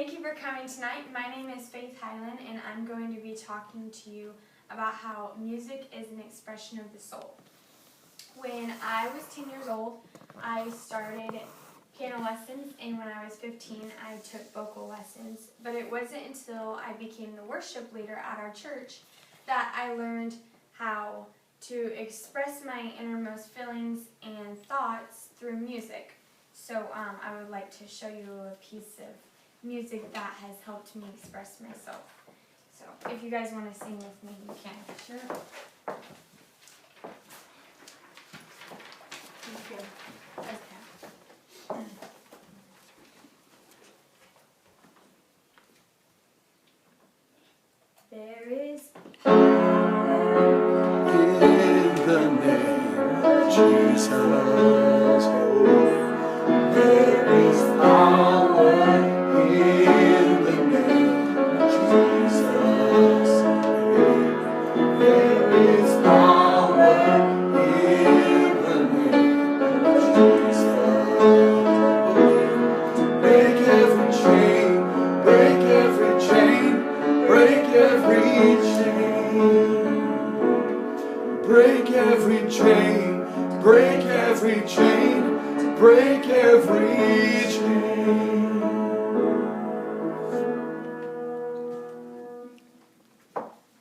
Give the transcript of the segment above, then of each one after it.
Thank you for coming tonight. My name is Hylen, and I'm going to be talking to you about how music is an expression of the soul. When I was 10 years old, I started piano lessons, and when I was 15, I took vocal lessons. But it wasn't until I became the worship leader at our church that I learned how to express my innermost feelings and thoughts through music. So I would like to show you a piece of music that has helped me express myself. So if you guys want to sing with me, you can. Sure. Okay. There is power in the name of Jesus. There is power in the name of Jesus. There is power in the name of Jesus. Break every chain, break every chain, break every chain. Break every chain, break every chain, break every chain.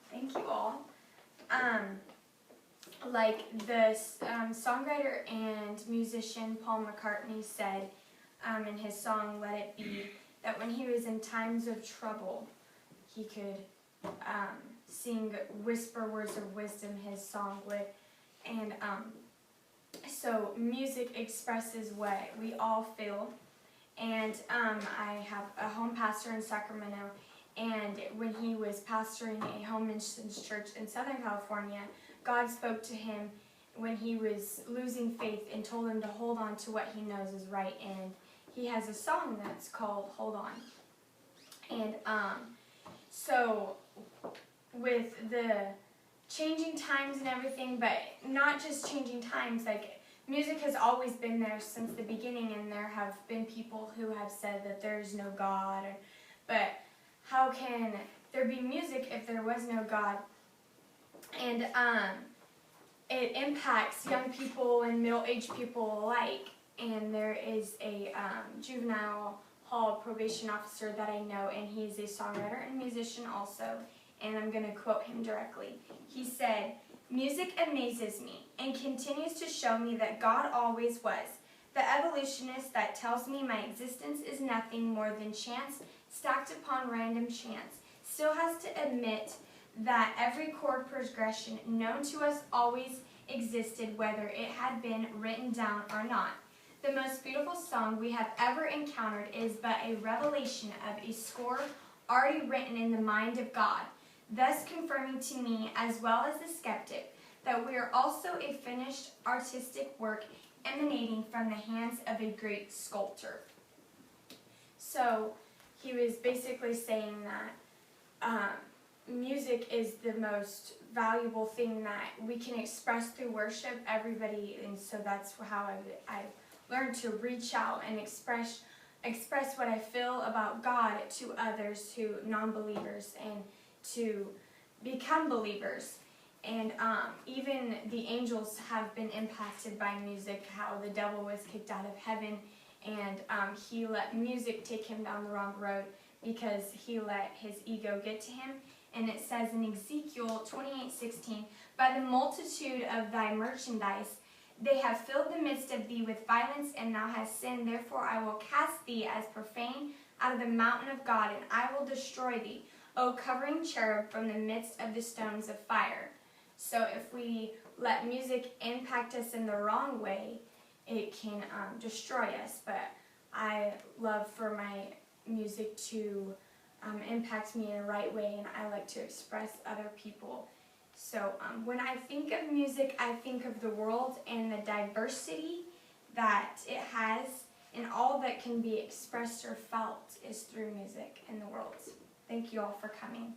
Thank you all. Like the songwriter and musician Paul McCartney said in his song Let It Be, that when he was in times of trouble, he could sing, whisper words of wisdom, his song would. And so music expresses what we all feel. And I have a home pastor in Sacramento, and when he was pastoring a home missions church in Southern California, God spoke to him when he was losing faith and told him to hold on to what he knows is right. And he has a song that's called Hold On. And so with the changing times and everything, but not just changing times, like music has always been there since the beginning, and there have been people who have said that there is no God, but how can there be music if there was no God? And it impacts young people and middle-aged people alike. And there is a juvenile hall probation officer that I know, and he's a songwriter and musician also, and I'm going to quote him directly. He said, "Music amazes me and continues to show me that God always was. The evolutionist that tells me my existence is nothing more than chance stacked upon random chance still has to admit that every chord progression known to us always existed, whether it had been written down or not. The most beautiful song we have ever encountered is but a revelation of a score already written in the mind of God, thus confirming to me, as well as the skeptic, that we are also a finished artistic work emanating from the hands of a great sculptor." So he was basically saying that music is the most valuable thing that we can express through worship, everybody, and so that's how I learned to reach out and express what I feel about God to others, to non-believers, and to become believers. And even the angels have been impacted by music, how the devil was kicked out of heaven, and he let music take him down the wrong road because he let his ego get to him. And it says in Ezekiel 28:16, "By the multitude of thy merchandise they have filled the midst of thee with violence, and thou hast sinned. Therefore I will cast thee as profane out of the mountain of God, and I will destroy thee, O covering cherub, from the midst of the stones of fire." So if we let music impact us in the wrong way, it can destroy us. But I love for my music to impact me in a right way, and I like to express other people. So when I think of music, I think of the world and the diversity that it has, and all that can be expressed or felt is through music in the world. Thank you all for coming.